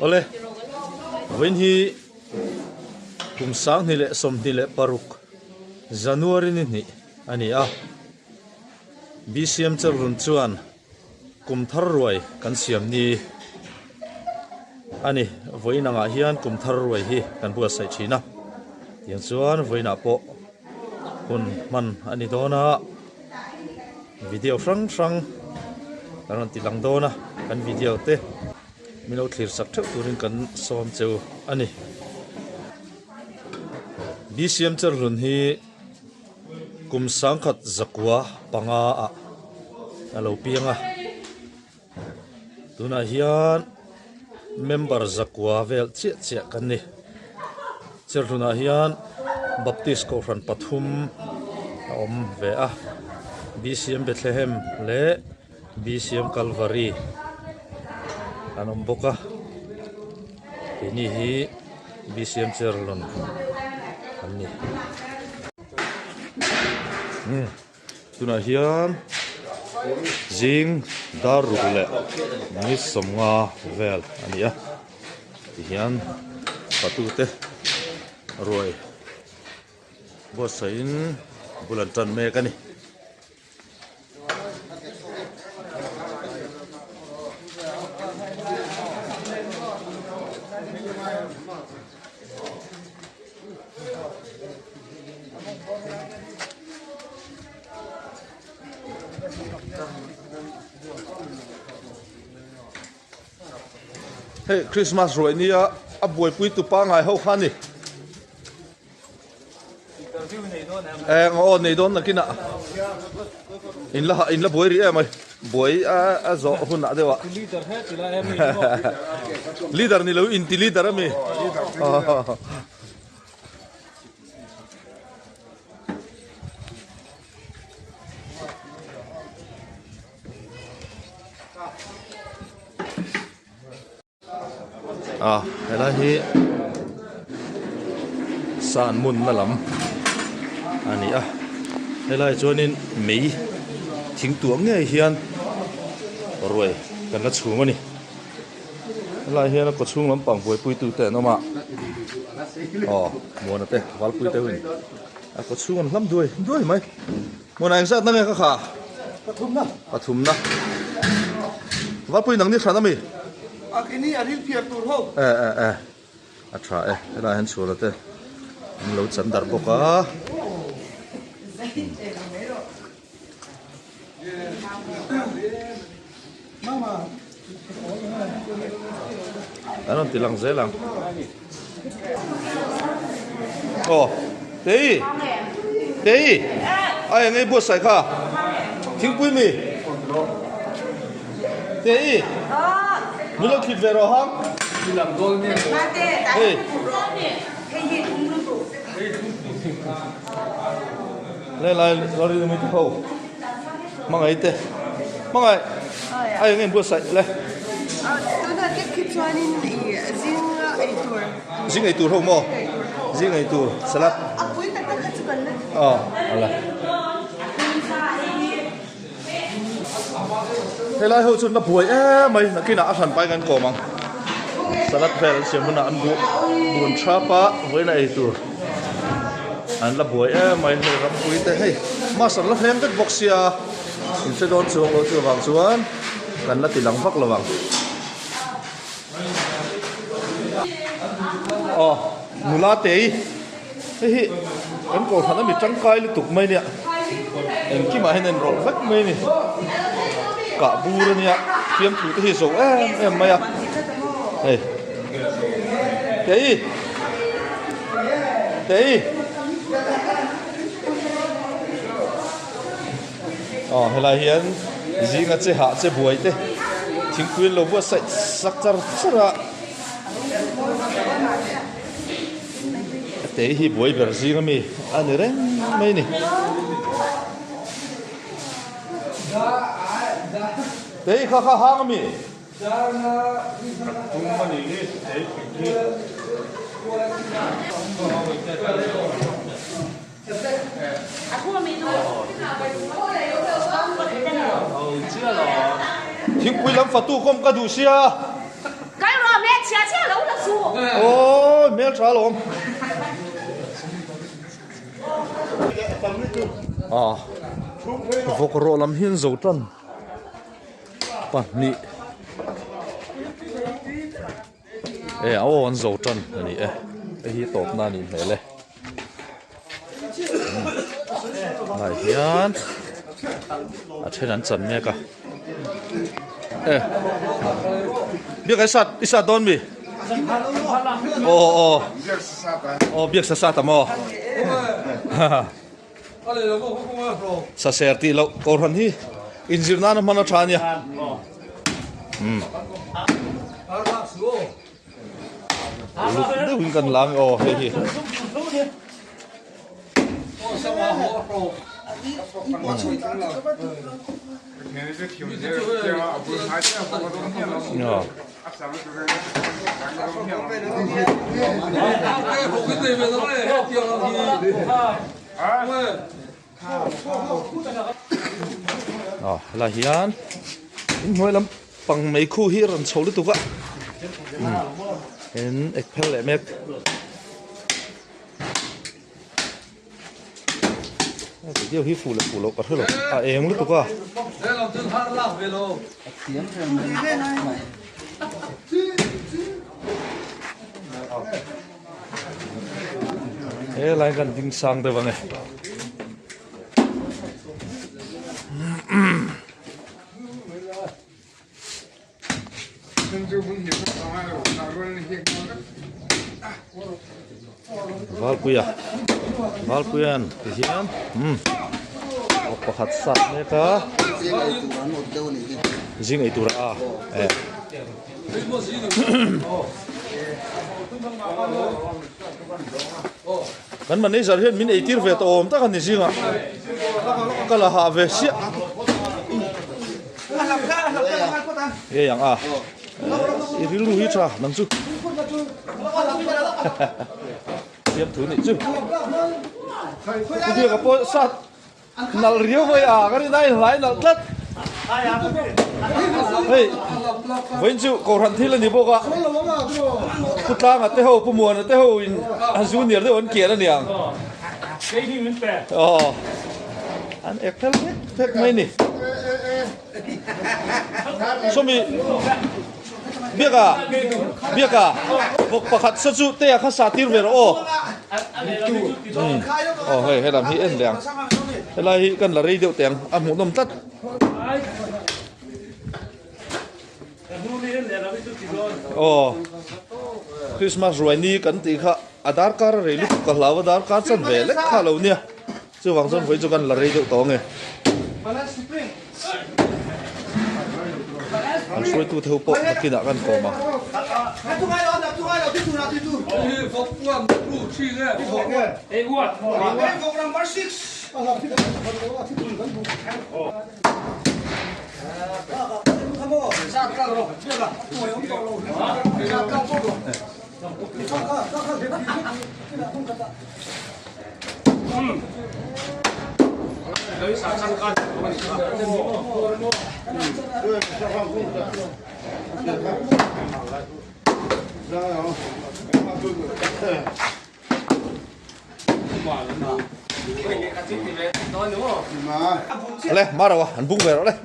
ole when hi kum sang ni le som ni le paruk January ni ani a BCM charun chuan kum thar ruai kan siam ni ani voina nga hian kum thar ruai hi kan bua sai thina yang chuan voina po hun man ani dona video frang kan tilang dona kan video te milo clear sak thak turin kan som cheu ani BCM charun hi kum sang khat zakwa panga a alo pianga tuna hian member zakwa vel che kan ni charuna hian baptist ko ran pathum om ve a BCM Bethlehem le BCM Calvary anom boka ini hi BCM Cherlon ani tuna hian jing darule ni somnga vel ania hian patute roi bosain bulan tan me kani hey Christmas rồi nia buổi pui tu pa ngai ho khani ngõ này đón là kia nè in là buổi gì em ơi buổi gió hôm nãy đấy ạ leader này lâu in leader em cái đó thì san mun là lắm anh ấy cái này cho nên mấy thính tuồng này hiền rồi cần nó xuống mà nè cái này hiền nó có xuống lắm bằng với pui tu tệ nó mà mua nó tệ vál pui tệ mình có xuống lắm đuôi mấy mua này sao năng cái khả pathum na vál pui năng đi sao nami ini adil piar tur ho atra cái này hắn xuống là tệ lâu chấn dar boka anh tilang dễ lang đấy ai ngay bớt sai kha thiếu quý mi đấy mình lo kịp về rồi hả làm gol nè hey lại lo đi mình thu mang ấy thế mang ấy ai ngay bớt sai lên Zing ay tour ho mo. Zing ay tour. Salat. Apoy tatakatsukan na. Ala. Thế lại hồi xuân là buổi mày là khi nào ăn pai ngăn cổ mang. Salat về xem hôm nào ăn buồn chapa với này tour. Ăn là buổi mày là làm buổi thế hay. Mà sản là hem cái boxia. Mình sẽ đón xuống lối vàng xuống. Gần là tỷ lăng vắc là vàng. Mula tei hi kan ko thana mi changkai li tuk mai ne en ki ma henen ro vak mai ni ka bur nia fiam tu hi so em mai hey tei helai hian zinga che ha che buai te thingpuin lo bu sai sakchar chara thế hi buổi bữa gì mà anh đấy mấy nè thế khá hang mi tiếng quý lắm phật tu không có đủ xia cái rồi mẹ chia chia โอ้เมลช้าลงพวกโรลำหินโจตันปะนี่เอาวันโจตันนี่ไอ้ที่ตบนั่นนี่เลยไหนยันเช่นนั้นจันเมียกะเบียกไอ้สัตว์โดนบีโอ้เบียกสัตว์แต่หมอสะเสรตีเราโกรธที่อินซิร์นั่นมันเอาชาเนี่ยดูวิ่งกันหลังโอ้เฮ้ยลาฮิอันหน่วยลำปังไม่คู่ฮิรันโชลิตุกะเห็นเอกเพลเมกเดี๋ยวฮิฟูเลยฟูโลกระเทือนเองลิตุกะอะไรกันจริงสังเดี๋ยวไงValkuyan, kesian, pakat sat mereka, zing itu rah, kan mana zarhin min eitir vet om tak kan ni zinga, kalau have siap, yang irilu hitra nangsu. Siap tu ni tu. Dia kapal sat nal riu boy kan ini lain nal tet. Hei, wenju koran thil ni boka. Putlang ate ho pumuan ate ho in junior de on kian ni ang. Oh. An ektel pek mai ni. Somi biaka bok pakat seju te akha satir ver hei lam hi en liang helai kan la rei deu teng amu nom tat Christmas roi ni kan ti kha adar kar rei lu ka lawa dar kar chan ve le kha lo nia chu wang zon voi chu kan la rei deu to nge anh suy tu theo bộ mà kia đã gần cổ mà Leh, marah wah, anbung berok leh.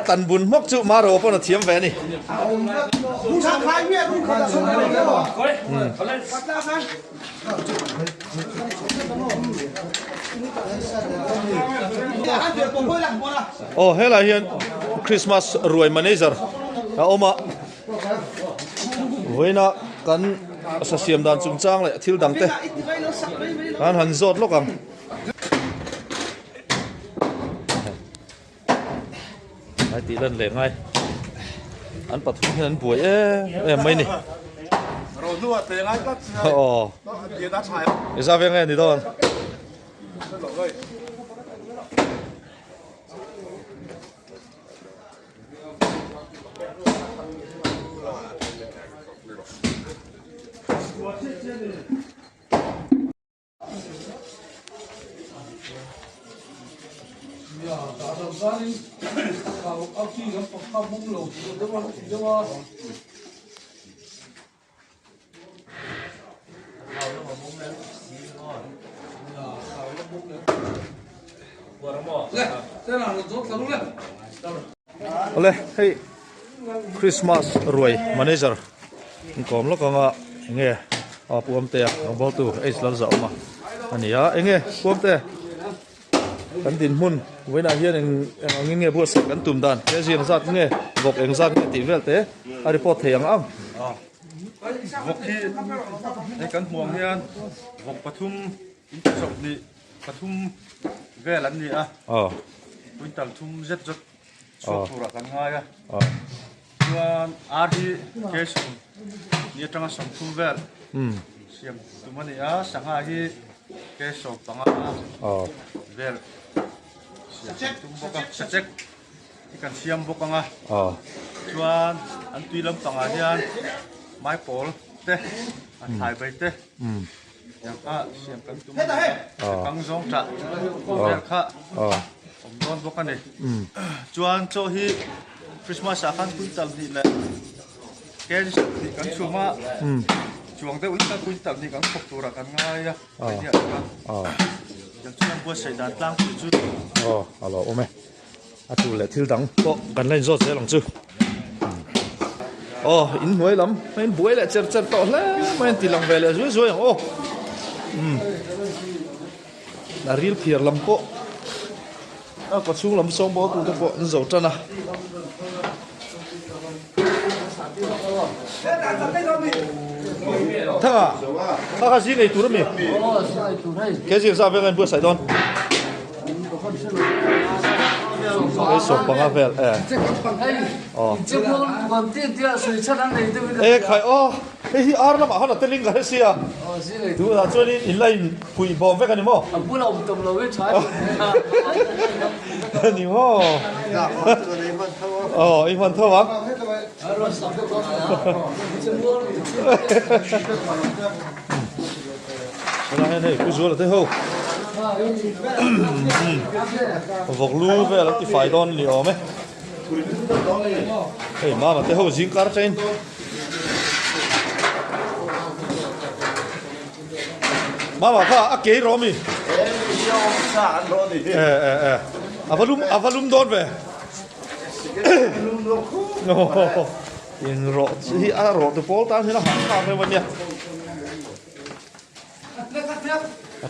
Tan bun mok chu maro pon thiam ve ni. Oh, hela hian Christmas ruai manager. Oma voina kan asasiam dan chungchang le thil dang te. Kan han zot lokang. Ai ti lên lệ ngay. Anh bắt thùng anh buổi mấy nè. Rồi nua thế ngay cắt. Ồ. Dia đã xài. Ra về ngay thì đâu. เอาเลยให้คริสต์มาสรวยมาเนเจอร์ก่อนแล้วก็งะเงี้ยปวมเตะของบอลตูเอสลันจะออกมาอันนี้เงี้ยปวมเตะกันดินมุนไว้หน้าเฮียนเงี้ยพวกสักกันตุ่มดันแค่เสียงสัตว์เงี้ยบอกเองสัตว์เงี้ยตีเวลเตะอะไรพอเทียงอ้ำ วกที่ในกันห่วงเนี่ยวกปทุมอินทศนี่ปทุมเวลันนี่วินตัลทุมเจ็ดจุดชกตัวกันง่ายส่วนอาร์ที่เคสนี่จังสังทุมเวลเสียงตัวมันนี่สังหาที่เคสปังเวลเสียงตุมบกเช็คที่กันเสียมบกส่วนอันตุยลำปังเนี่ยไม้โพลเตะถ่ายไปเตะอย่างก็เสียงกันตุ้มกังซงจัดเด็กข้าผมโดนพวกกันเลยจวนโจฮีคริสต์มาสอาคันคุณตัลนี่แหละแกนี่กันชัวมาจวงแต่อุ่นตะคุณตัลนี่กันพบตัวกันง่ายอะไปเนี่ยกันอย่างช่วงบัวใส่ด้านล่างจุดเอาล่ะโอ้แม่ดูเลยที่ดังก็กันเล่นโซ่เสียหลังจูอินหวยล้ำมันบวยแหละเจ็บต่อแล้วมันตีหลังเวลสวยน่ารีบเพียร์ล้ำก็ก็ช่วงล้ำสองบอลตัวก็นี่จะจันนะถ้าข้าสิ่งไอ้ตัวนี้แค่สิ่งทราบเป็นกันเพื่อใส่ดอนไอ้สมบังอาเวลใครไอ้ที่อาร์น้ำมันเขาหน้าเตลิงกันเสียดูนะช่วงนี้อินไลน์คุยบอมเวกันนี่มั้งนี่มั้งอีมันเท่าไหร่แล้วให้กูช่วยเราเท่าvọc lu về là cái phải đòn liều mấy hey mà thế hậu dính card trên mà pha kế rồi mi avalum đòn về in rõ thì rõ từ phố ta thì nó hẳn hẳn về vấn đề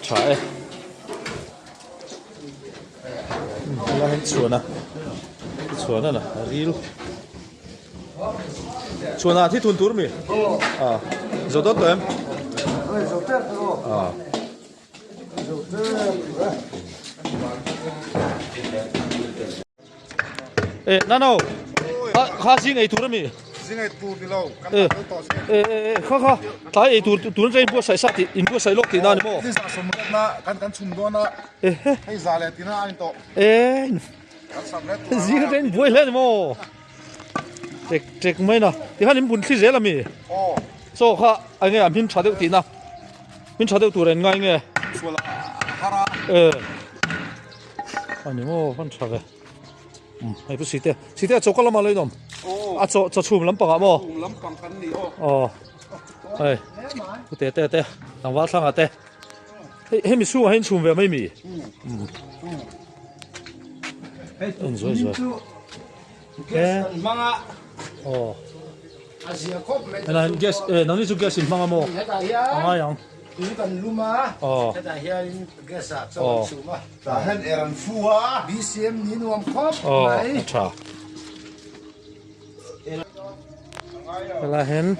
trái là hình chuồn nè ril chuồn à thì thuần túi mi rồi đó tụi em ê nano khá gì ngày túi mi Singai tu di lau, kan tu kha tai tu rein bu sai sat in bu sai lok ti na ni mo Di sa sumut na kan chum do na. Hei zale ti na an to. Kan samlet tu. Ji rein bu le ni mo. Tek mai na. Ti han bun thi je la mi. So kha ange am hin chadeu ti na. Min chadeu tu ren ngai nge. Suala hara. Ani mo kan chave. Ai bu site. Site chokala ma le nom. Cho chum lắm bằng ạ mò. Lắm bằng cắn đi Ê, tê, thằng vắt sang à tê. Hết mi chum hay chum về mấy mi. Rồi. Mang ạ. Này, guess, nó đi chụp guess xin mang à mò. Mang à Ini kan luma. Kita hian gesa so suma. Ta hen eran fuwa. BCM ni nuam khop. Acha. Là hen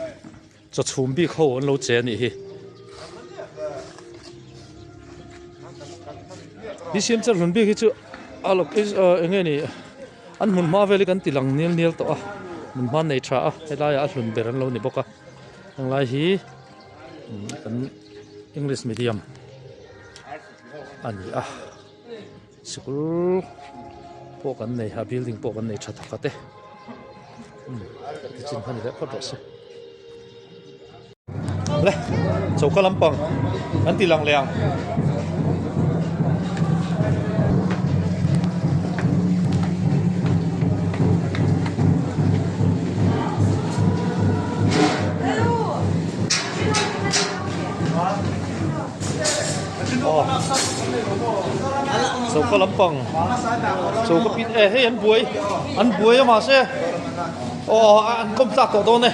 cho chum bi khâu lâu chế nị hi. BCM cho chum bi hi chu alok is nghe nị an mun ma veli kan tilang nial to a mun man nei tha a helai a hlun beran lo ni boka ang lai hi kan English medium ani school po kan nei ha building po kan nei tha thakate chin hani le photo se le chauka lampang an ti lang leang số có lắm bằng số có biết hay ăn buổi mà sẽ ăn công tác của tôi này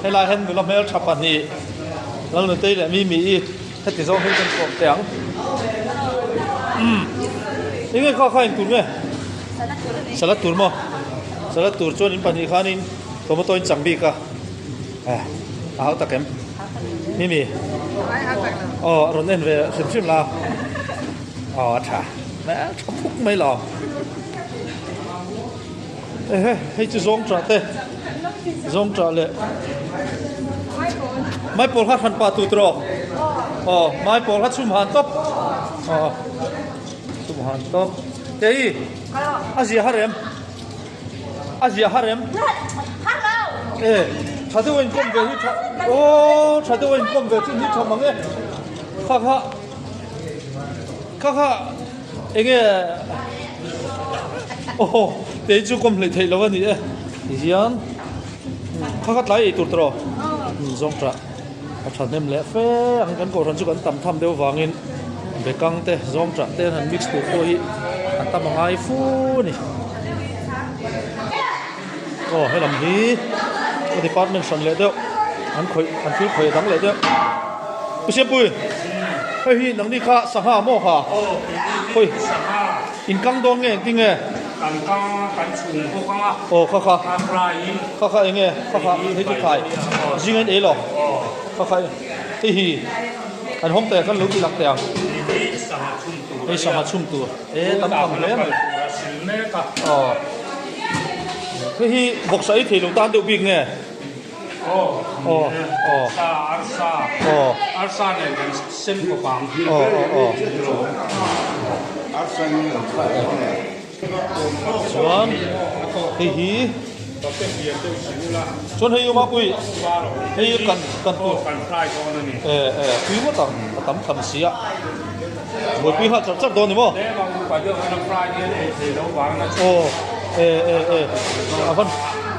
hay là hen người làm mail chập bản thì lần đầu tiên là mi hết thì do hay dân cuộc tiếng 이게 카카인 тур네 살라 тур모 살라 tur chon in pani khanin tomato in changbi ka áo ta kem mi ron en ve sim la tha mẹ phúc mấy lò hay chú zong trả te zong trả lệ mai pol hat han pa tu tro mai pol hat sum han top Subhan top. Tei. Asia harem. Hello. Chadu wen kom ve hi. Chadu wen kom ve chin hi chamang e. Kha. Enge. Tei chu kom le thei lo ni e. Hian. Kha lai tur tro. Zong tra. Chan nem le fe ang kan ko ran chu kan tam tham deu wangin. Bekang te zong tra te han mix tu ko hi an ta mangai fu ni he lam hi department san le deu an fi khoi dang le deu pu se pui hi nang ni kha saha mo kha hoi in kang dong nge ting nge kan chung ko kha kha nge kha he tu khai jing en e lo kha hi an hom te kan lu ti lak te ei sama chum tu tam le cái hi bọc sấy thì chúng ta đều bị nghe arsa này gần xem của bạn Chuan hi chuan hi ma pui hi kan tu quý quá tầm tầm xía một quý ha chắc đòn đi mo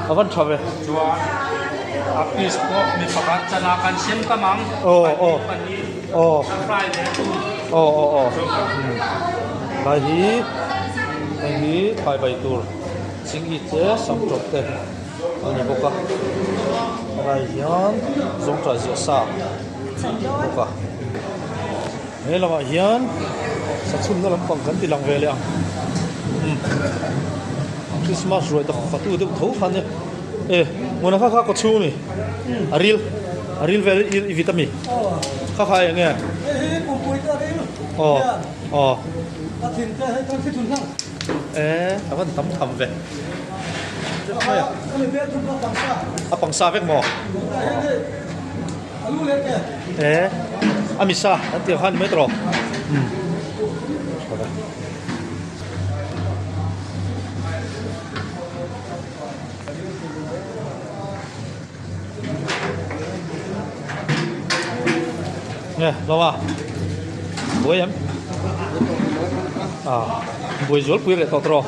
avan chave apis ko mi pakat chanakan sem kamang lai hi bai tur sing hi te sam chok te ani boka lai hian zong tra zia sa boka he lama hian sa chum na lampang kan ti lang ve le Christmas rồi ta khatu de thau khan mona kha ko chu mi aril ve vitamin kha nge ta thin ta khi thun thang avan tam tham ve apang sa vek mo alu le ke amisa anti khan metro nè lo à buổi em buổi rốt buổi lại tọt rồi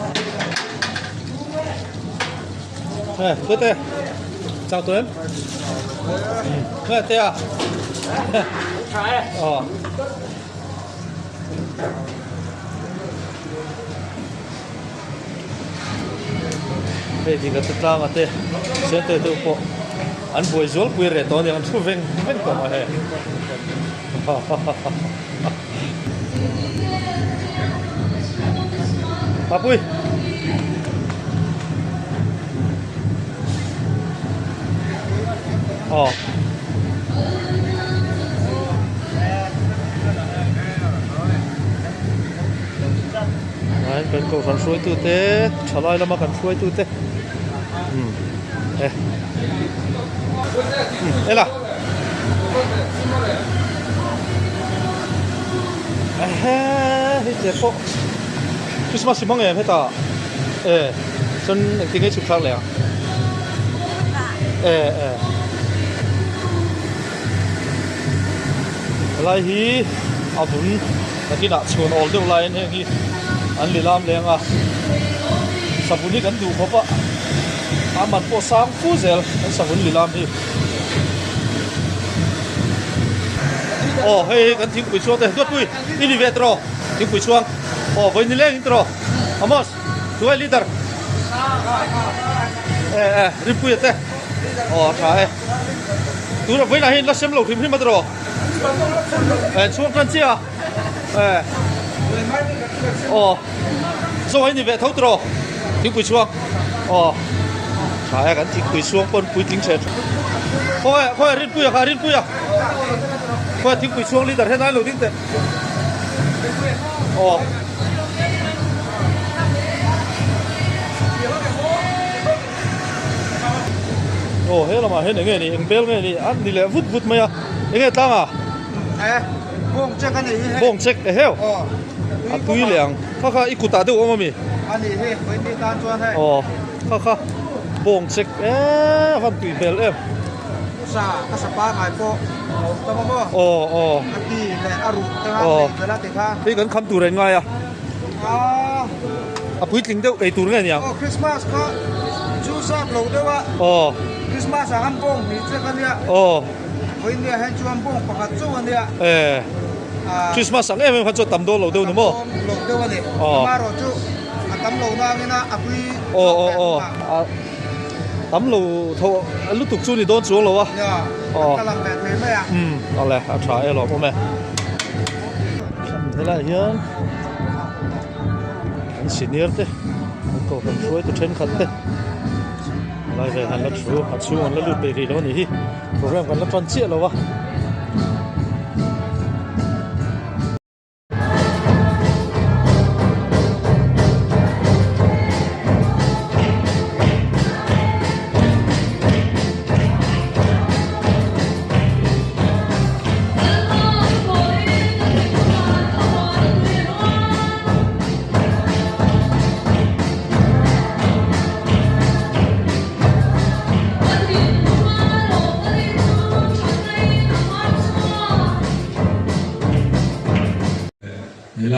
nè cứ thế chào tụi em nè thế à đây thì cái tất cả mà thế sẽ từ từ bộ anh buổi rốt buổi lại tọt thì anh thu vinh của mọi người Papui. Đấy, cần cầu phần suối tư tế, trả lời là mà cần suối tư tế. Đây là. Thế phố Christmas mong em hết à xuân tiếng ấy chụp khác lẻ lại hi abun là cái nát chuồn all the line hay cái anh đi làm lẻ à sabuni kan du khopa amat po sang fuzel anh sabun đi làm đi hei kan thing pui chuang te dot pui ini ve tro thing pui chuang voi ni leng tro amos tuai leader ri pui te tha tu ra voi na hin la sem lo thim ma tro chuang kan chia rồi ni ve thau tro thing pui chuang tha kan thing pui chuang pon pui ting che khoi rin pui khoi thing pui chuang leader hen ai lo ding te hết là mà hết nghe này em béo nghe này ăn đi lẹ vút vút mày à nghe tang à bông check anh ấy bông check heo túi liang kha ít cụt ta đâu mà mi anh ấy với đi tan chuan hay kha bông check văn túi béo em sa kasapa ngai po tama mo ati le aru tanga le la te kha cái cần khăm tủ rồi ngay à bụi tính đâu cái tủ nghe nhỉ Christmas kha chu sa lo đâu à Christmas ang bông ni check anh ya với đi hay chuan bông pakhat chu anh ya Christmas ang em phải cho tầm đô lâu đâu nữa mò lâu đâu anh mà rồi chu tầm lâu na nghe na apui tắm lù thô lúc tục xuân thì đón xuống lù à cái làm bẹt thế mấy à đó là trái lò không mẹ thế là hiền anh xin nhớ thế cậu cần suối từ trên khẩn thế lại về hành lật xuống hành lật lụt bể gì đó nhỉ program hành lật toàn chia lù à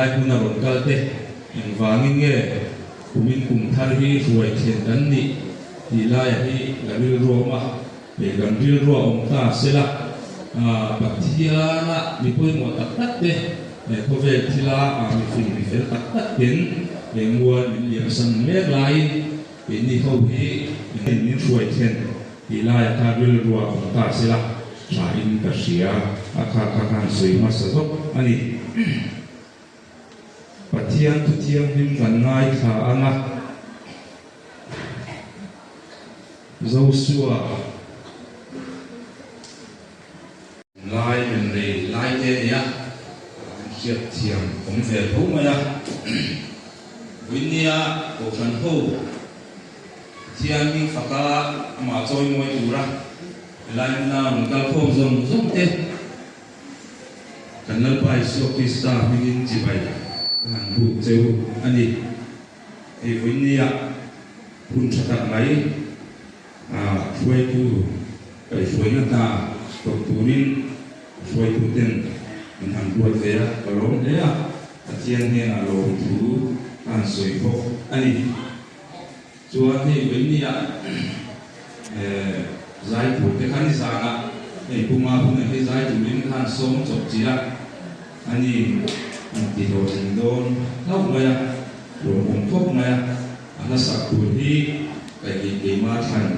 lai kuna ron kalte ang wangin nge kumin kum thar hi ruai then kan ni hi lai hi lamil roma be gambil ro om ta sela pathiana mi poi mo tak tak te ko ve thila mi fin mi fel tak tak ken le muan mi liam san me lai be ni ho hi ni ruai then hi lai ka bil ro om ta sela cha in ka sia akha kan soi ma sa dok ani Pathian tu tiang him kan ngai kha anga Joshua lai men re lai te ya chiat thiam om ve tho ma ya winia ko kan ho thiam mi faka ma choi moi ura lai na kal khom zong te kan nal pai so ki sta min ji bai hàng vụ châu anh đi thì với nia phun chặt tặng máy xuôi tu cái xuôi nó ta tổ tu nín xuôi tu tiền mình hàng ruột về và lốm đấy à chiên nghe là lốm thú ăn xuôi phô anh đi chúa thì với nia giải thủ cái khán giả là thì cũng mà cũng là cái giải thủ đến khán sống chọc chỉ là anh đi thì đồ trình đôn thóc mày đồ bông thóc mày anh sắc tuổi đi cái ma thành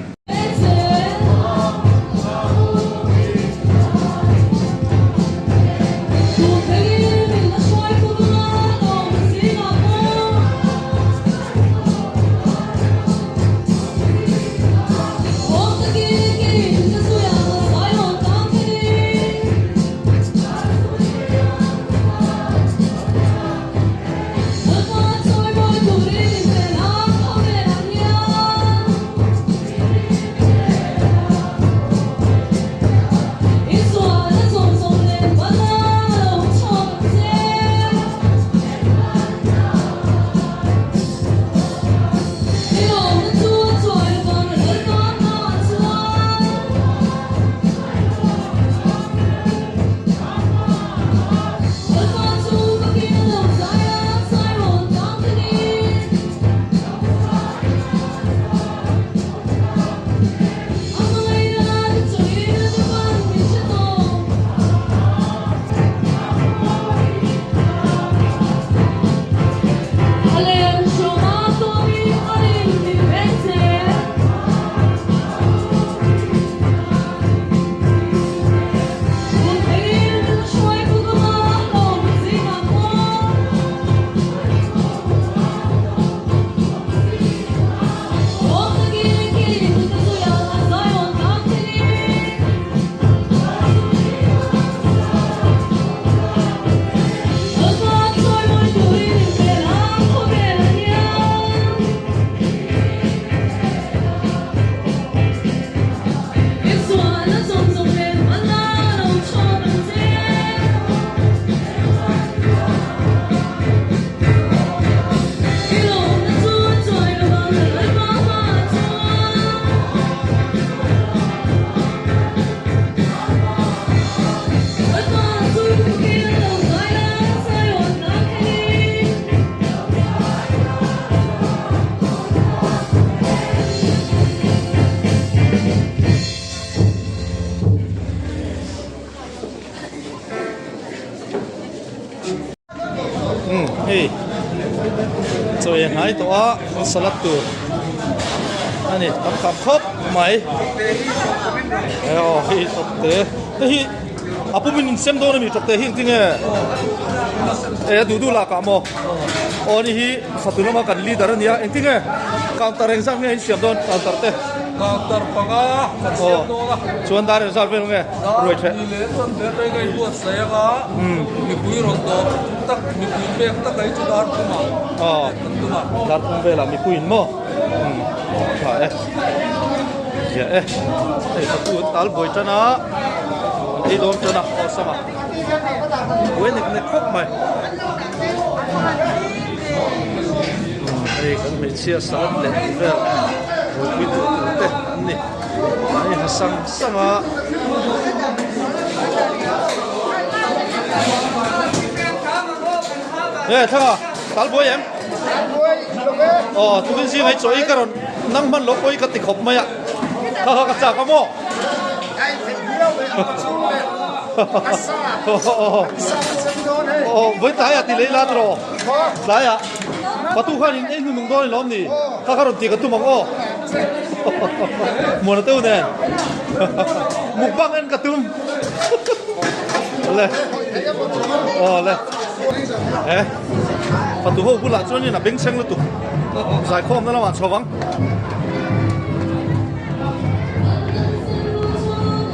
Hey so yang hai to a salat tu ani kam khop mai hi tok te hi apu min sem do mi tok te hi ting du la ka mo oni hi fatuna ma kan leader ania ting counter exam nge siam don counter te counter panga siam do la chuan dar result ve nge roi the ni le ton de dai gai bu sai ga mi pui ron do tak mi pui pe tak kai chu dar tu ma dar kum ve la mi kuin mo ha ya fatu tal boi chana ei dom chana osama wen ne khop mai ai kan me chia salat le vel boi pi tu te ni ai hasang sanga thanga tal boi em tu bin si ngai choi karon nang man lo koi ka ti khop mai a ka cha ka mo với tay à thì lấy lá rồi lá à và tu khoan những anh hùng đôi lắm nè các con tiền cái tu mong ô muốn là tu nè mục băng anh cả tum lên lên và tu hậu bút lại cho nên là bánh xanh luôn tu giải khom đó là bạn cho vắng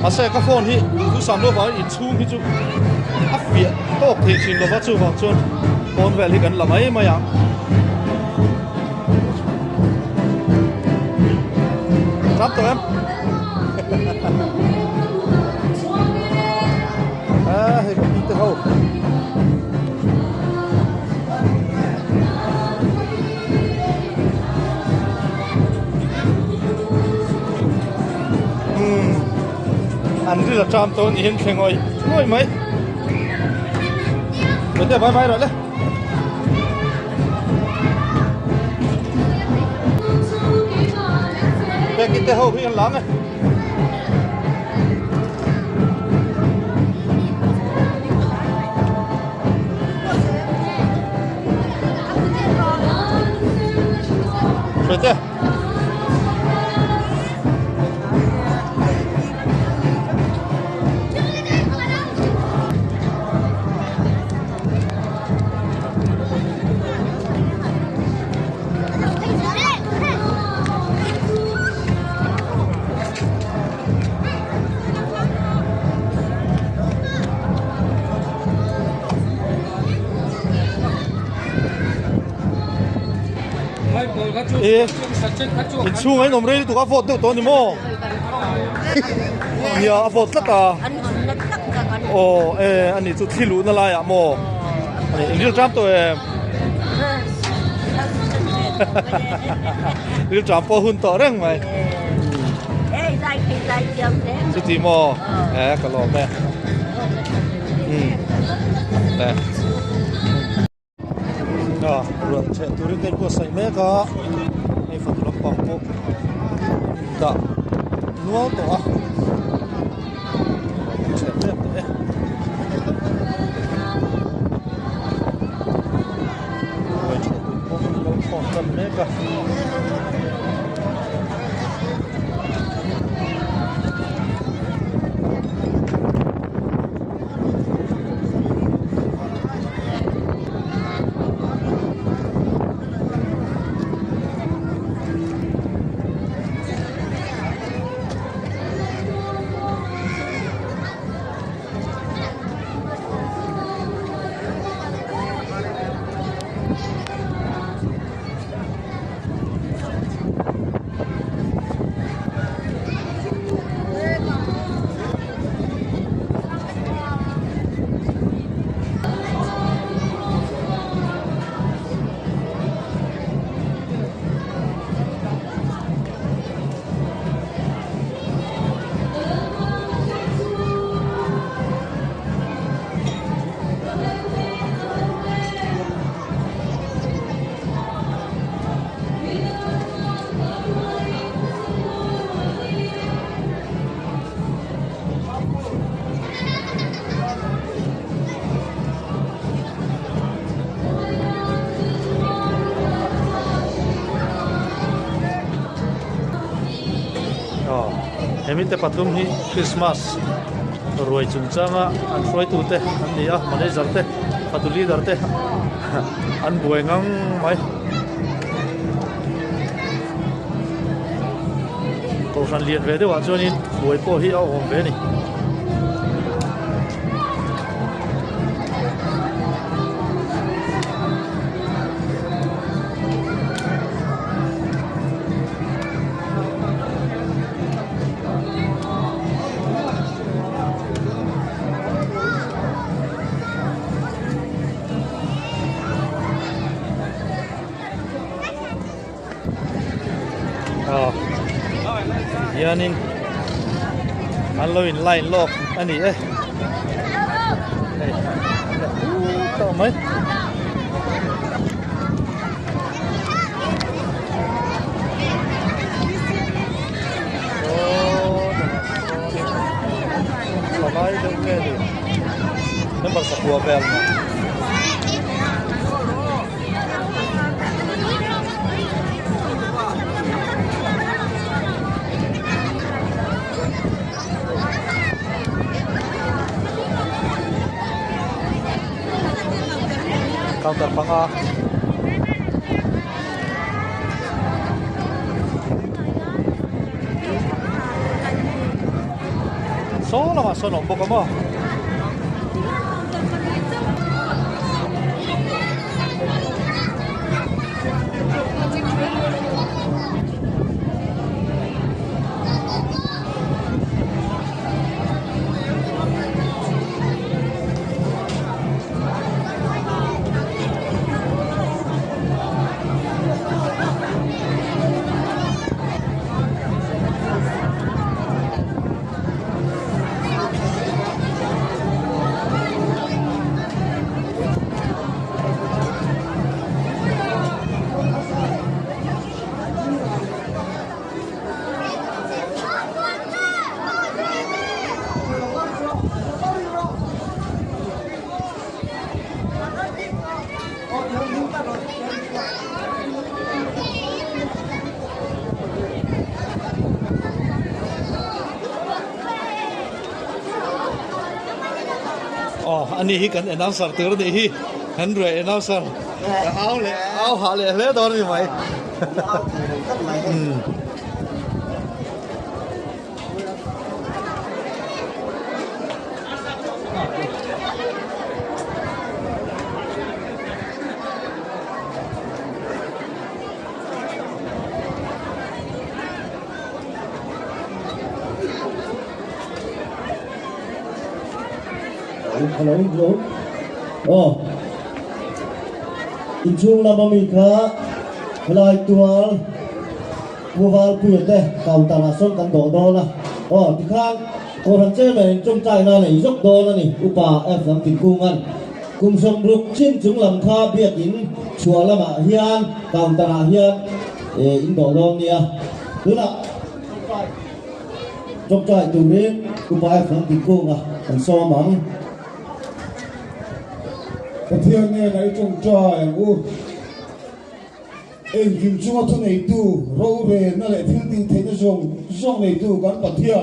à xe các phone hi tu sắm đồ vào in chung hi chú áp việt tốt thì xin đồ vào chú vào chuan phone về thì gần là mấy mà yangรับตัวemให้กับพี่เต้าอันที่เราจำตัวนี้เห็นแข่งง่อยไหมเดี๋ยวไปหน่อยเลยแบกกินแต่ห้องพี่กันหลังไงช่วยเต้mình chung ấy nôm đây tụi các phốt được tôi thì mò nhiều phốt tất cả anh ấy tụi thi lũ nó lại à mò anh ấy trạm tôi đi trạm po hun tỏ đấy mày tụi thì mò cái lò mẹ đây rồi chuyện tôi đến của sài mẹ có này phần lọc bóng bộ đã nuôi tổ chuyện mẹ đấy rồi chuyện tôi cũng còn cần mẹ cả hemite pathum hi Christmas roi chung changa an roi tu te an dia manager te patu leader te an buai ngang mai to san lian ve de wa chuanin buai po hi a om ve ni yanin Halloween line lock ani tao mấy lại đâu nghe được nó bằng sập bùa bèo counter panga số là mà số nồng bốc mà anh hi kan announcer tur ni hi han roi announcer áo hạ lệ đó đi mày hello bro oh in chung la mami kha lai tual muwal puyate kautara son kan do do na oh ti khang ko ran che me chung chai na nei jok do na ni upa f lam tin kungan kum som ruk chin chung lam kha biak in chua lama hian kautara hian in do do nia tuna jok chai tu rin upa f lam tin kunga kan so mang thiên nghe này trông trời u em kim chung thu này tu râu về nó lại thiên tinh thế nó dùng này tu gắn bát thiên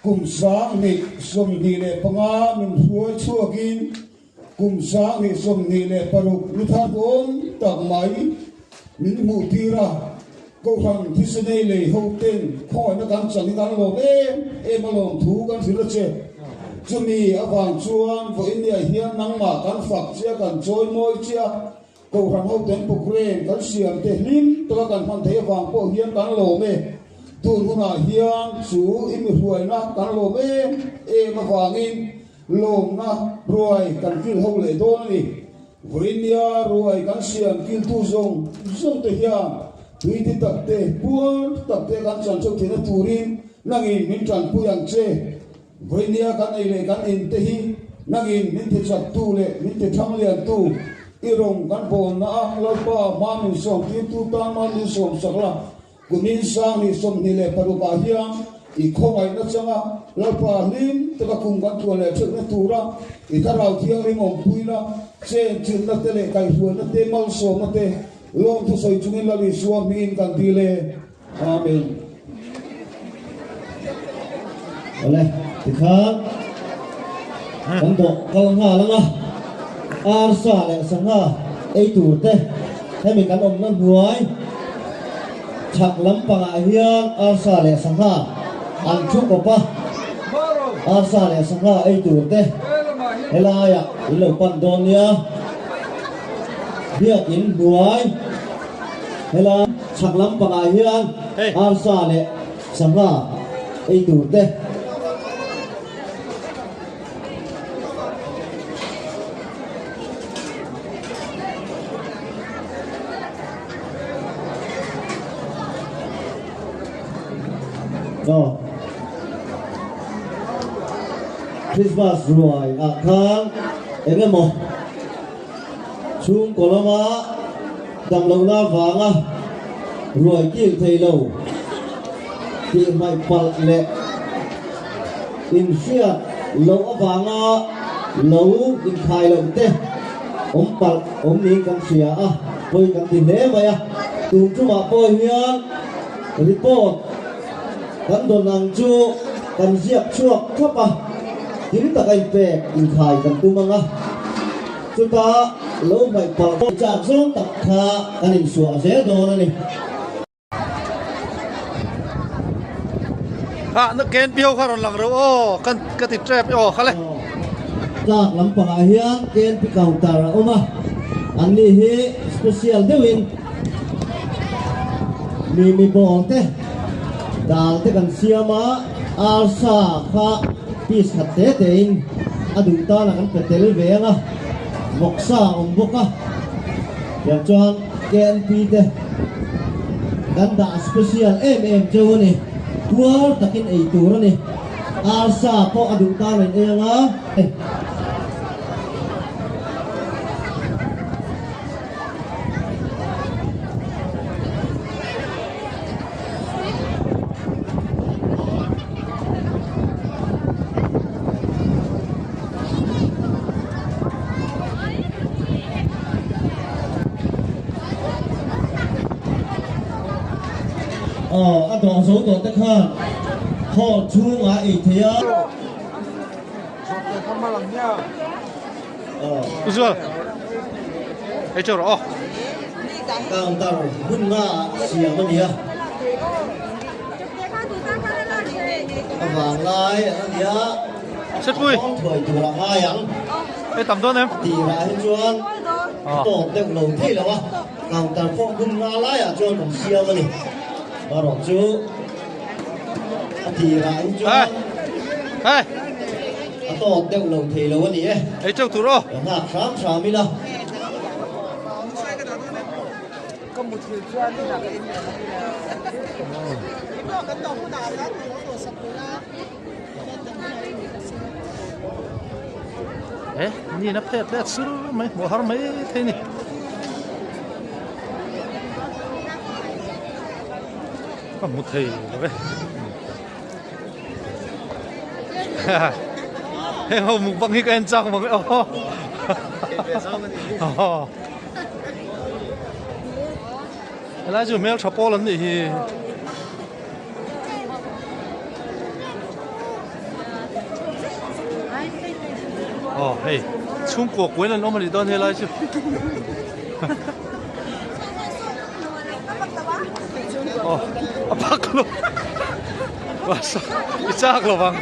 cùng sáng này dùng đi lệ panga mình xuôi chua kín cùng sáng này dùng đi lệ paruk như tháp ôn tặng máy mình mù ti ra câu thằng thi sinh này lệ hậu tên khỏi nó gắn chẳng đi gắn lồng em mà lồng thú gắn thứ là chết chúng mi ở vàng chuan với nhà hiền năng mà căn phật chia căn trôi môi chia cầu thằng hậu tên bục rê căn xiềng tê lim tôi căn phân thế vàng bộ hiền căn lỗ mê tuôn huna hiền chú im ruồi na căn lỗ mê em mà vàng in lồng na ruồi căn kêu hậu lệ đôn đi với nhà ruồi căn xiềng kêu tu dùng tê hiền tuy thì tập tê buôn tập tê căn chẳng trong thế nó turin năng in mình chẳng buyang chê với nia kan ai le kan in te hi nangin min te chat tu le min te thang lian tu irong kan bon na lo pa ma mi som ki tu ta ma mi som sakla kunin sang ni som ni le paru ba hiang i khong ai na changa lo pa lim te ka kum kan tu le chuk na tu ra i ka rau thiang ring om pui na che chin na te le kai hu na te mal som na te lom tu soi chungin la li suam min kan ti le amen Oleh, tikhan. Kan to kal nga lang arsa le sanga ei tur te hemi kan om nan huai chak lam panga hian arsa le sanga an chu ko pa arsa le sanga ei tur te helaya ilo pan don nia biak in huai hela chak lam panga hian arsa le sanga ei tur te no Christmas ruai akhang engemo chung kolama dang lo na wanga ruai ki thei lo ti mai pal le in sia lo awanga lo in khai lo te pal ni kan sia a poi kan ti le mai a tum chu ma poi hian report kan don nang chu kan ziak chuak thapa tin ta kai pe in khai kan tu manga chu ta lo mai pa cha zong tak kha kan in suwa ze do na ni nó kén biêu khá rồi lằng rồi ô cái thịt trẹp ô khá lên tak lam pa hian ken pi kau tara oma an ni hi special dewin mi bon te dal te kan siama arsa kha pis khatte te in adu ta na kan petel venga moksa omboka ya chuan KNP te kan da special joni tuar takin ei tur ni arsa po adu ta len enga anh đoàn số tổ tất hơn họ chung ở ý thế á Usul ấy chỗ đó càng tàu hưng nga xìa cái gì á vàng lai anh nhá rất vui thời chủ là ai ăn ấy tầm tốt em thì là hình chuan tổ được đầu thi là ba càng tàu phong hưng nga lai à chuan còn xìa cái gì bà rõ chú thì là hình chuan hey tổ được đầu thi là cái gì ấy chỗ thủ đô ngạc sáng mi đâu nhìn nó đẹp đẹp sướng mấy bộ hát mấy thế này còn một thầy rồi hey hôm mục băng cái anh trang bằng lại rồi mấy chó bò lần thì hey chung cuộc cuối lần nó mà đi đón thế lại chứ bắt luôn 왔어 이짝 로 방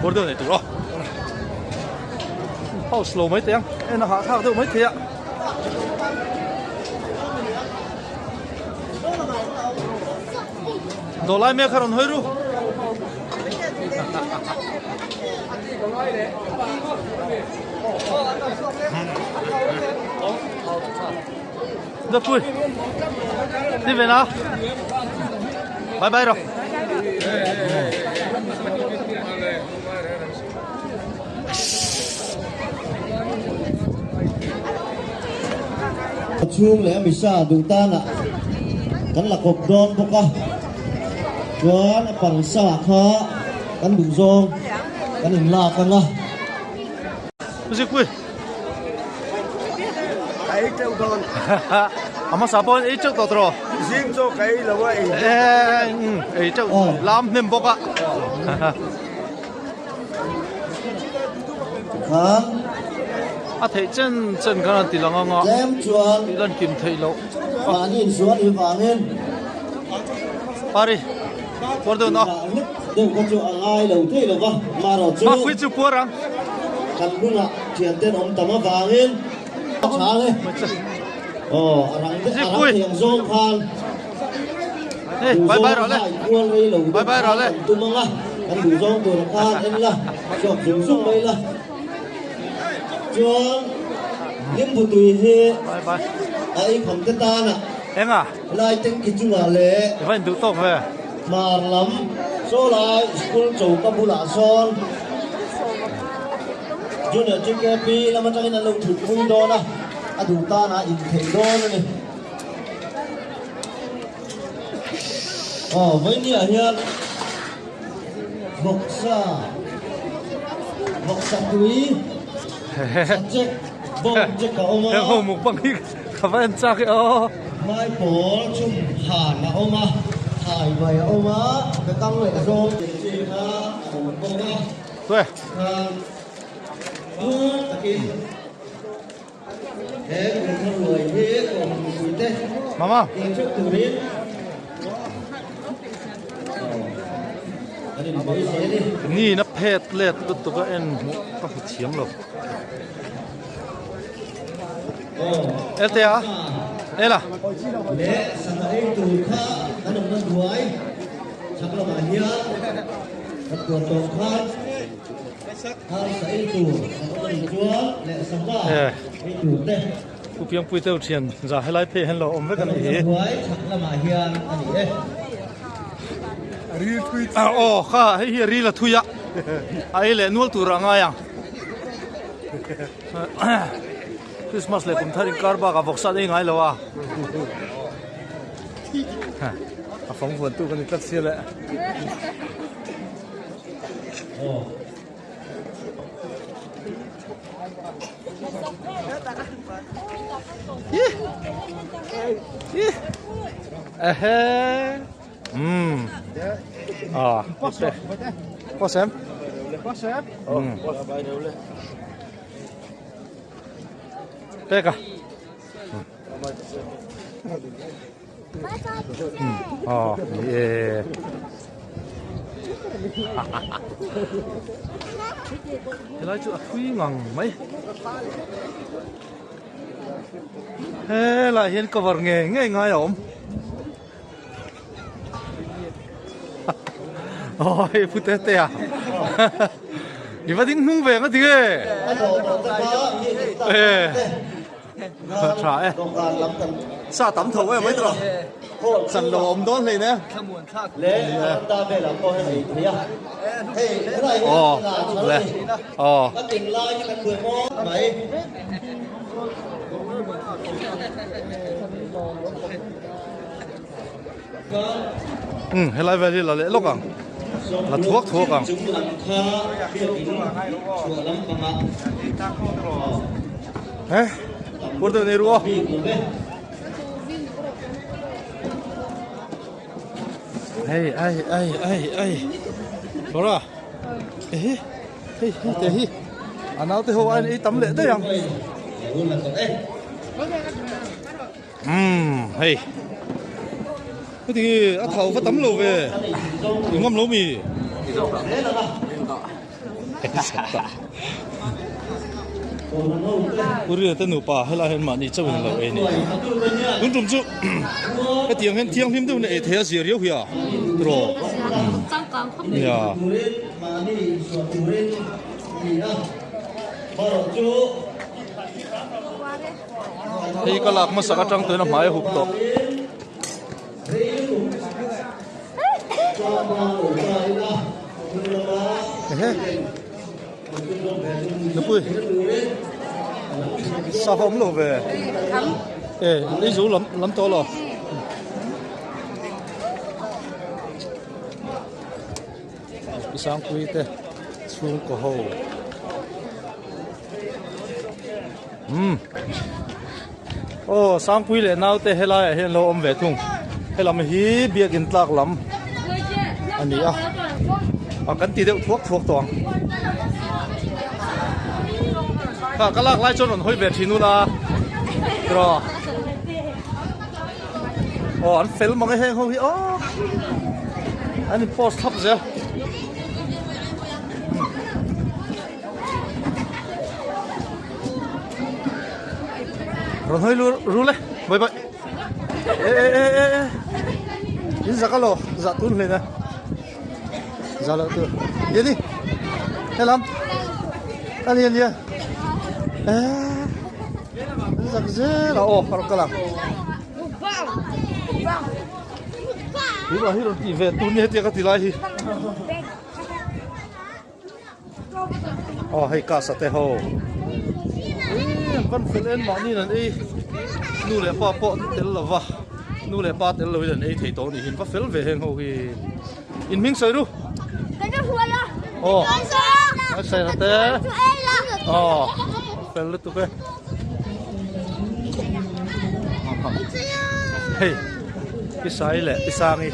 bordo này tụi nó slow mấy tiếng em nó hạ thao được mấy tiếng đồ lại mẹ khăn hơi ru được vui đi về nào bye bye rồi chung lẽ mình sa đủ ta nè cắn là cột đòn bốc à chuan bằng sa kha cắn đủ rong cắn hình la cắn à cái gì vui trâu đòn ama sabon e chok to tro riêng cho cái là vậy e chok lam nem boka khang a thei chen chen kan ti lang nga lem chuan ti lan kim thei lo phản in suốt đi phản in pari por do no đừng có chỗ ai đầu thế đâu vâng mà rồi chú ma khui chu porang cần đúng là chuyện tên ông tầm phản in sáng đi rằng thiền dông phan hey bye bye rồi đấy bye bye rồi đấy tụi mong à anh đủ dông của phan em là chọc dùng dùng đây là chuan những vụ tùy he bye bye ai không tên ta nè em à lại tên cái chung là lệ phải tự tộc về mà lắm số lại school chủ các bu lạ son junior JKP là mà trong này lâu thụt vui đó nè à đủ ta nè in thể đó này với nhà hiện vọc sa túi sạch chết bông chết cả ông em không một bằng đi cả phải ăn chắc cái mai bố chung hàn là ông á thải về ông á cái căng này rồi chị ha ông á thôi thế cùng con người thế cùng quý tê mama tiền trước từ đến anh đi mấy xe đi ni na pet let tu ka en ka thiam lo etea ela lẽ sang ấy từ khá anh đồng nhân đuổi chắc là mà nhớ thật tuần đồng khát hai sấy tù có tình chúa lẽ sang ra cái tù đây ku piang pui teu thian za helai phe hen lo om ve kan e đuổi chắc là mà hiền anh ấy kha hi ri la thuya ai le nual tu ranga yang Christmas le kum tharin karba ka voksa dei ngai lo a phong vun tu kan kat sia le Có xem. Đây cả. Yeah. Thế lại chỗ thui ngang mấy. Thế lại hiện cover nghe ngay ổn. Ôi, phút tê à? Đi vào tiếng nung về cái gì? Trả sao tắm thầu ấy mấy rồi? Sẵn đồ ống đón này nè. Ta về là coi này thì à? Thế này lẹ. Các tỉnh lai như là 10 món mấy. Hay lại về đi là lẽ lúc à? Là thuốc à? Hả? Bữa giờ này luôn. Ai. Bora. Thế hi. Anh nào thì hôm anh ấy tắm lệ đấy không? Hey. Cái thì ăn thầu phát tắm lầu về, ngâm lẩu mì. Uri tên nụ pa hay là hiện mà đi chơi hình lẩu này. Đúng trùng chú. Cái tiếng phim đâu này thấy gì riêu hả? Rồi. Dạ. Thì cái lạc mà sao trăng tới nó mãi hụt tóc. Nó vui. Sao không lộ về? Lấy rú lắm to rồi. Cái sáng quý thế, xuống cổ hồ. ô sang pui le nau te helai hen lo om ve thung helam hi biak in tlak lam ani a kan ti deuh thuak tawng ka lak lai chon on hoi ve thinu na tro ô an fel mang heng ho hi ô anh post thấp giờ rồi hơi lu lên bye bye ê đi ra cái lò ra tuôn lên nè ra lỡ tuôn đi đi thế lắm ta liền liền ra dễ là ô vào cái làm đi vào rồi đi về tuôn hết cái gì lại hi ô hay cả sát thế hồ con phèn mà ni là đi nu lệ pa po tel là va nu lệ pa tel là đi thấy tổ đi hình phát phèn về hàng hồ thì in minh sợi ru ô nói sai là thế ô phèn lứt tụi bé hey cái sai lệ cái sang đi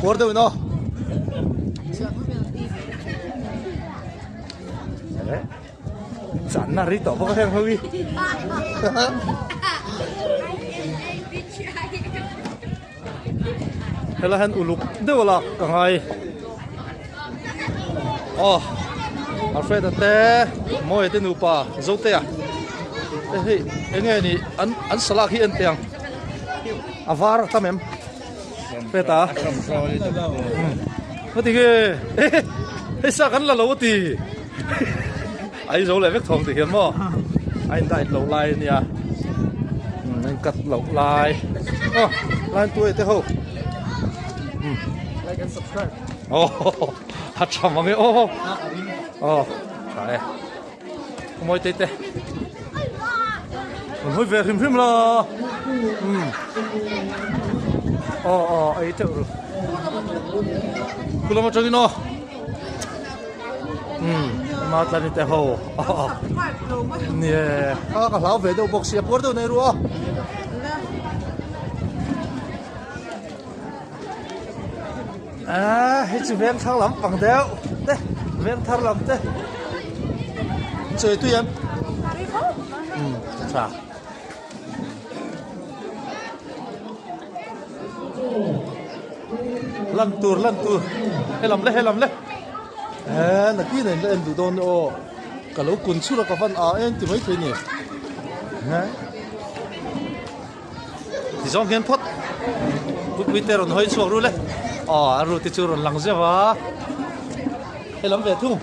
qua đâu nó chán na rít tỏ bao nhiêu hơi thế là hắn uluk đâu là cả ngày Alfred te moi te nupa zo te hey nghe ni an salak hi an tiang avar tam em peta có thì cái sao hắn là lâu thì ai rồi lại vết thòng thì hiếm mà anh đại lẩu lai nè anh cắt lẩu lai lai tuổi thế hậu Like and subscribe. hạt chầm vào nghe phải mỗi tết tết mình hơi về phim là ấy chịu rồi cứ làm cho đi nó mà là thế hồ nè các lão về đâu bọc xếp qua đâu này rồi hết chữ ven thang lắm bằng đéo đấy ven thang lắm đấy chơi tuy em chả lần tour hay làm lấy là cái này là em đủ đòn ô cả lũ cuốn xuống là cả phần em thì mấy thế nhỉ thì trong hiện phốt bút bút tê rồi hơi xuống rồi đấy rồi thì chưa rồi lằng ra vào hay lắm về thu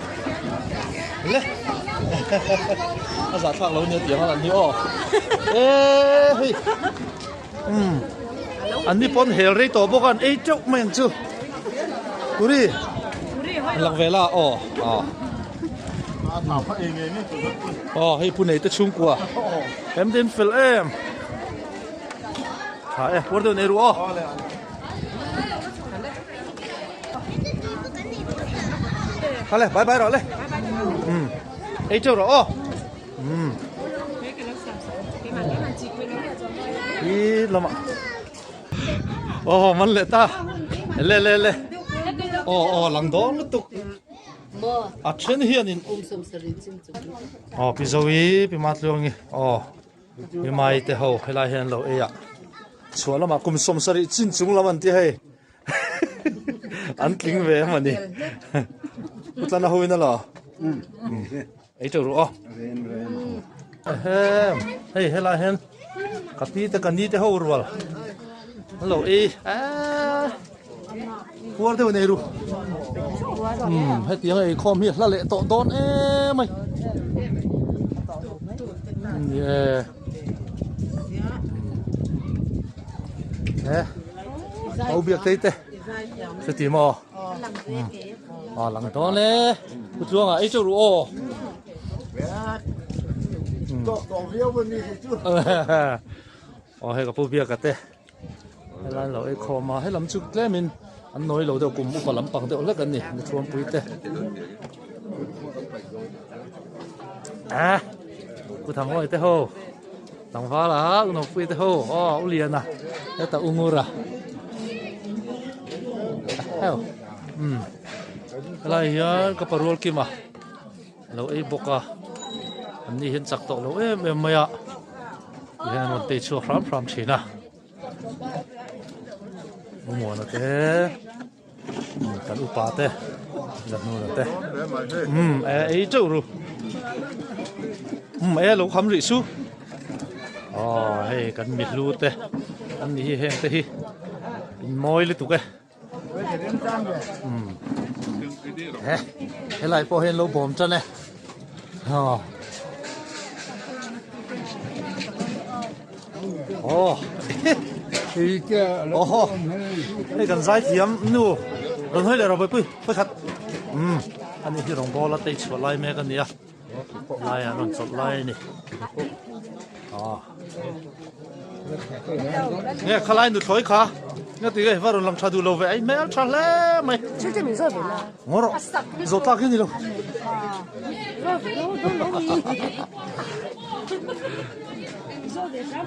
lấy giả thoại lâu nhiều tiếng là nhiều ê anh đi pon hell rây tổ bốc anh ấy chốc men chưa curi lằng về là hay pun này tới chung qua em đến phil em hả qua đâu này rồi thôi bye bye rồi lấy ấy chưa rồi đi làm ạ mình lệ ta lệ lằng đó nó tục trên hiện in bây giờ bị mát luôn bị mai te hậu hay là hiện lâu ấy ạ xóa lắm mà cùng xôm sari chín chúng lắm anh tí hay anh kính về mà đi bút lan hồi nữa là ấy chỗ rồi hay là hiện cái tí te cái ní te hậu rồi hello ấy qua đâu này rồi hay tiếng ấy com hiện là lệ tổ đón mày âu biệt thế sẽ tìm lằng đó nè bút chuông ấy chỗ rồi hay gặp bút biệt cái thế hay là lỗi khó mà hay làm chút lẽ mình anh nói lâu đâu cũng có lắm bằng đâu lắc anh nè nó chuông bụi thế cứ thằng hỏi thế hồ tang va la no pui te ho o ulian na ta ungura heo lai hian ka parol ki ma lo ei boka ani hin chak to lo em maya hian mon te chu ram thina mo na te kan upa te giật nu te ấy châu rồi ấy lỗ khăm rỉ su hay cần mít lu te anh đi hẹn te hi môi lên tụ cái cái lại po hẹn lỗ bom chân này cái cần giải thiểm nu rồi hơi là rồi bơi bơi khát anh ấy rong bò là tây chuột lai mẹ cái này lai à nó chuột lai này nghe khai lai được thổi khá nghe tiếng cái vào làm chadu lâu vậy mẹ chả lẽ mày 실제 민서비나 ngó rồi rồi ta cái gì đâu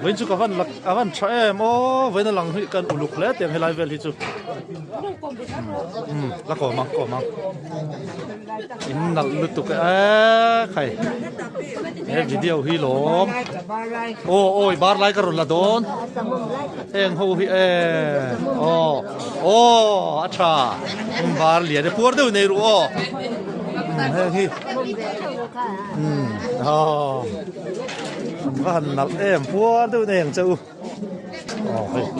với chú các bạn là các bạn trẻ em ô với nó lằng hơi cần ủ lục lẽ tiếng hay lai về thì chú là cỏ mang in nặng lụt tụ cái khai em video hi lom ôi bar lai cái rồi là đón em hô hi acha bar liền để puar đâu này rồi em hi hắn nạp em puar đâu này châu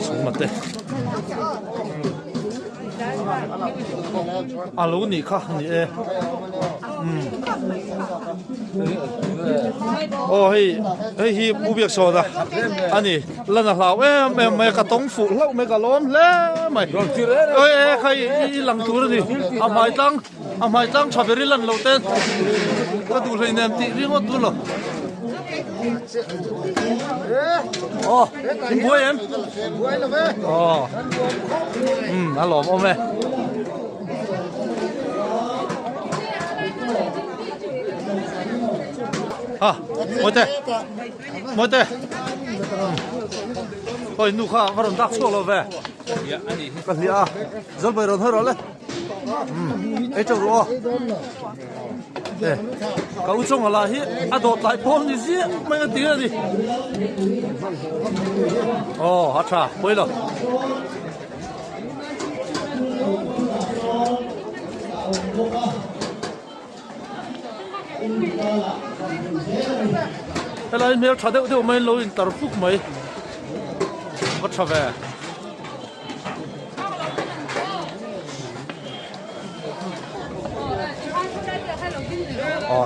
xuống mặt đây alo nị khác nị hey hi bu việc so da ani lần nào lao em mày cả tông phụ lâu mày cả lon lẽ mày ơi khai lăng tour đi am hai tăng chả biết lần lâu tên cái đủ lên em tí riêng tu lo em bùi em alo ôm em Một tê. Ôi nu kha varon dak so lo ve. Ya ani. Ka lia. Zol bai ron horo le. Ai chau ro. Ka u chong ala hi adot lai pom ni zi mai ti ni. Ha cha, poi lo. Cái này mình chả được mình lâu in tàu phúc mấy, bắt chả về.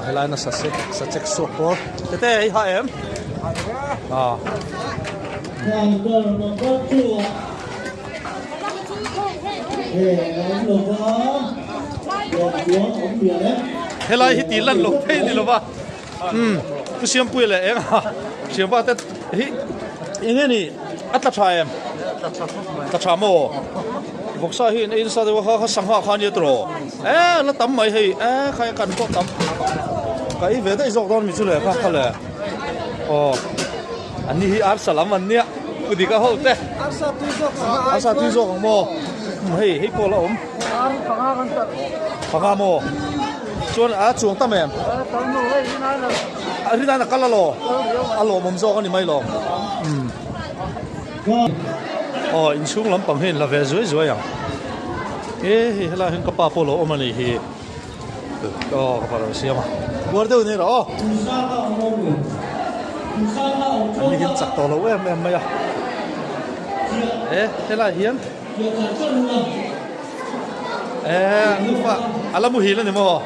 Cái này nó sẽ check số po. Thế hai em. Cái này hít tí lần lục thế đi lo ba. Cứ xem bùi lại em xem ba tết anh ấy nè ăn tạt em tạt chả mồ bốc sa hi này sa đều ha sang hoa khan nhiều rồi nó tắm mấy hi khai cần có tắm cái về đây dọc đòn mình chú lệ khác lệ anh ấy hi áp salam anh nhá cứ đi cái hậu tết áp sa tuy dọc mồ hi po là phanga mồ chuan chuông tâm em ri na kala lo alo mom zo kan ni mai lo in chung lam pang hen la ve zoi zoi yang hela hen ka pa polo o mani hi ka para siama buar deu ne ro ni hin chak to lo em mai hela hian nu fa ala mu hi la ni mo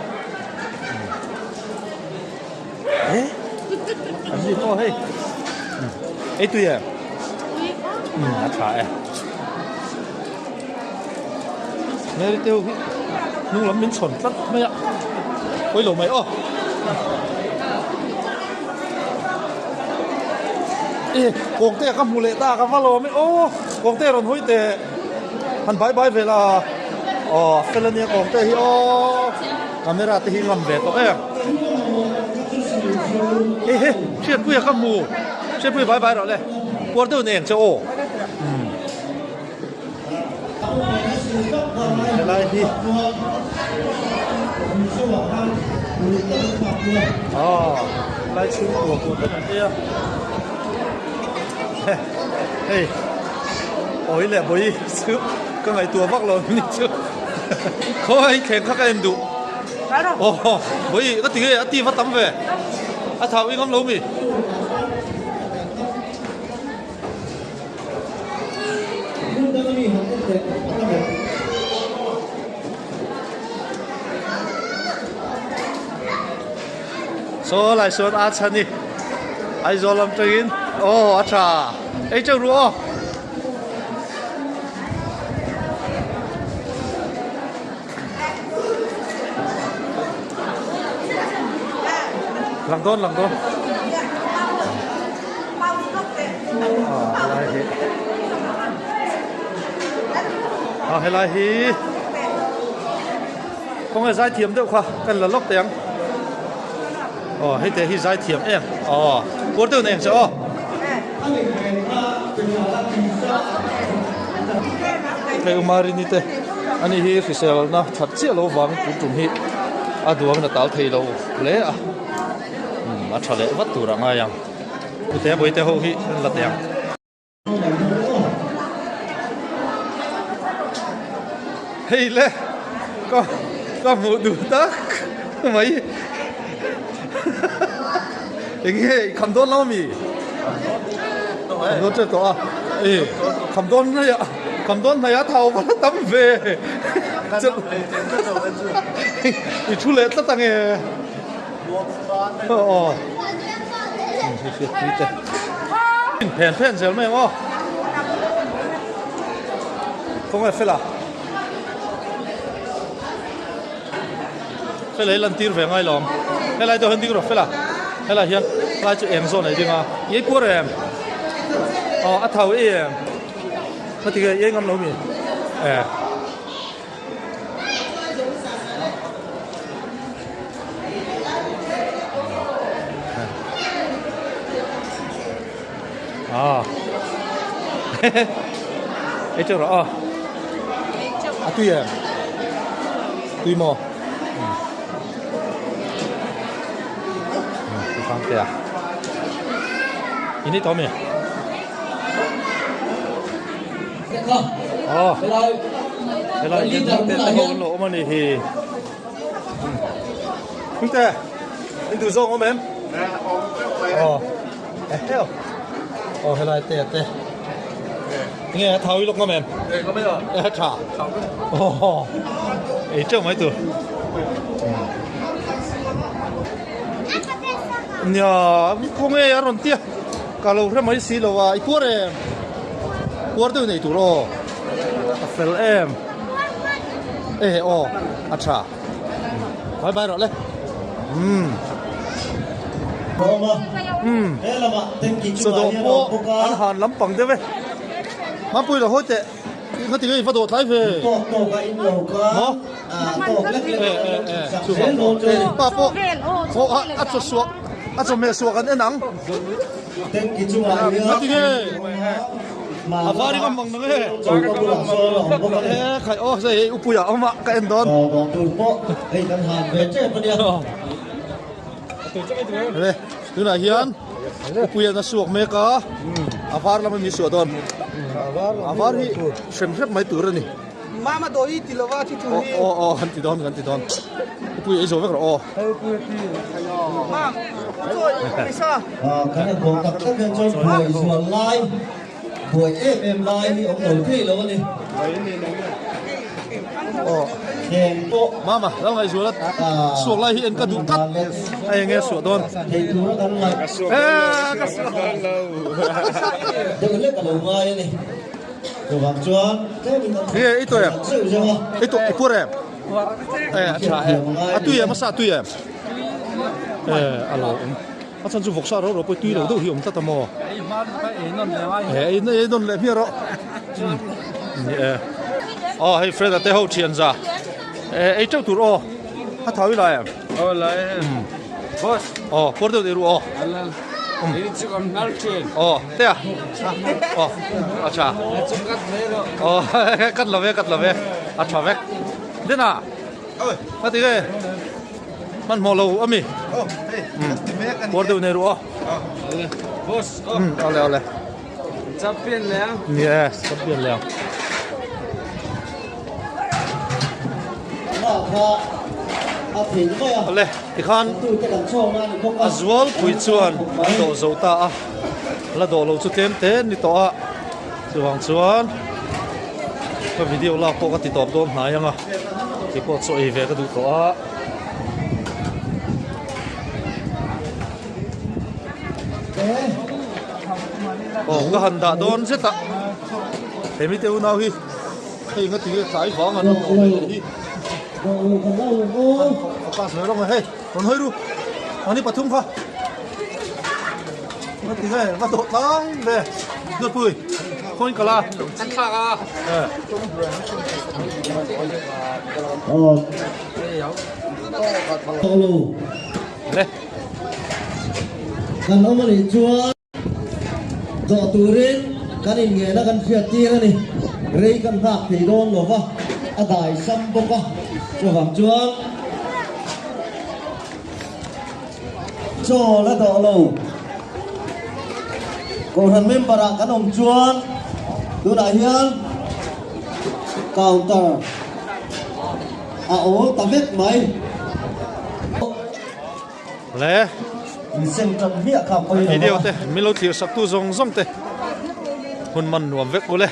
anh đi po hey ấy tụi em đã phải nghe đi tiêu nhưng lắm miếng sồn tất mấy ạ quay lẩu mày con tê các mù lệ ta các valo mấy con tê rồi hối tê hắn bái về là cái lần này con tê hi camera tê hi ngầm về tao em chuyện quê các mù sẽ pui bye bye rồi đấy qua đâu nè cho ô lại đi lại chịu của cái này kia hey ôi lẹ bôi chứ cái này tua vác rồi nè chứ thôi kẹn khắc em đủ ồ bôi cái tiếng ấy tiếng phát tắm về thảo ý ngắm lâu mi số lại số ăn chân đi ai rồi làm chuyện ô acha ấy chơi rùa làm con lại hay lại hi không ai giải thiểm được khoa cần là lóc tiếng hay thế hi giải thiểm em cố tự này cho cái umarinite anh hi khi sel na thật chia lâu vắng cũng trùng hi đuông là tao thấy lâu lẽ trả lệ vắt tủ ra ngay yang cụ thể với theo hi là tiếng hey lẽ có một đủ tắc mấy 이게 감돈 나오미 감돈 또 감돈 나야 타오 발라 담베 이 출래 따땅에 팬 절매 không phải phải là phải lấy lần tiêu về ngay lòng phải lấy tôi hơn tiêu rồi phải là hay là hiện lại cho em rồi này đi mà ấy của em thầu em nó thì cái ấy ngâm lâu mi ấy chưa rõ tùy em tùy mò 상태야. 이니 더미. Hello. Ini 때 타고 어머니 히. 근데 인도 좀 오면. 해요. hello 때. 이게 타위 록 오면. 네, 그러면. 차. 좀 많이 또. nya không nghe yaron tia kalau ra mai si lo wa ipor em por tu nei tu ro fel em acha bye bye rồi le so do po an han lam pang de ve ma pui lo hote nó thì cái phát đồ thái về ba po cho mẹ suộc anh nắng nó thì cái vào đi con mong nó cái khai dây upuya ông ạ cái em đón đây thứ này hiền upuya nó suộc mẹ cả vào là mình suộc đón vào đi xem hết mấy tuổi rồi nè Mama doi tilova ti tu hi. Ganti don. Pui ấy rồi vậy rồi. Mam. Rồi, pisa. Cái này bộ tập các nhân trong buổi xuân lai, buổi em lai thì ông đầu thi luôn đi. Kèm bộ. Mama, đâu ngày rồi đó. Suộc lai hiện cả đủ tắt. Ai nghe suộc don. Thì chú nó đánh lại. Cái suộc lâu. Đừng lấy cả đầu mai này. Đồ vàng chuan. Ít tuổi em. Ít tuổi pur em. Acha em. Tui em sa tui em. Alo. Chân chú vok sa rồi bôi tui đâu hiểu ta tamo. Non le mi ro. Hey Fred te ho chian za. Ei chau tu ro. Ha thau lại em. Lại. Boss. Por đâu để ro. Ini cikam nalchin. Thế à? Acha. Cikat mero. Cắt love. Acha vek. Đến à? Cái gì cái? Man mò lâu ami. Qua đâu này rồi? Bos. Ole. Capin lang. Yes, sắp biển leo. Thì cái à Ole, thì khan từ cái đằng sau này không có Azwal pui chuan do zo ta a la do lo chu tlem te ni to a chuang chuan ka video la ko ka ti top dom na yanga ti ko so e ve ka du to a ka han da don se ta he mi te u na hi hei nga ti ge sai wang an hi rồi còn đâu cô pa se lo he kon hoi ru ani pathum kha nga ti ge nga do tang le du pui khoi kala Antaka. Alo le kan ông này chúa dọ turin kan in nghe nó kan fiat ti na ni rei kan hak thì don lo va a dai sam bông va cho vàng chúa cho nó dọ lo còn thằng member kan ông chúa tu đại hiền counter ô ta biết mày le mình xem trong hiện khảo quay video te milo thir sak tu zong zong te hun man nuam vek ule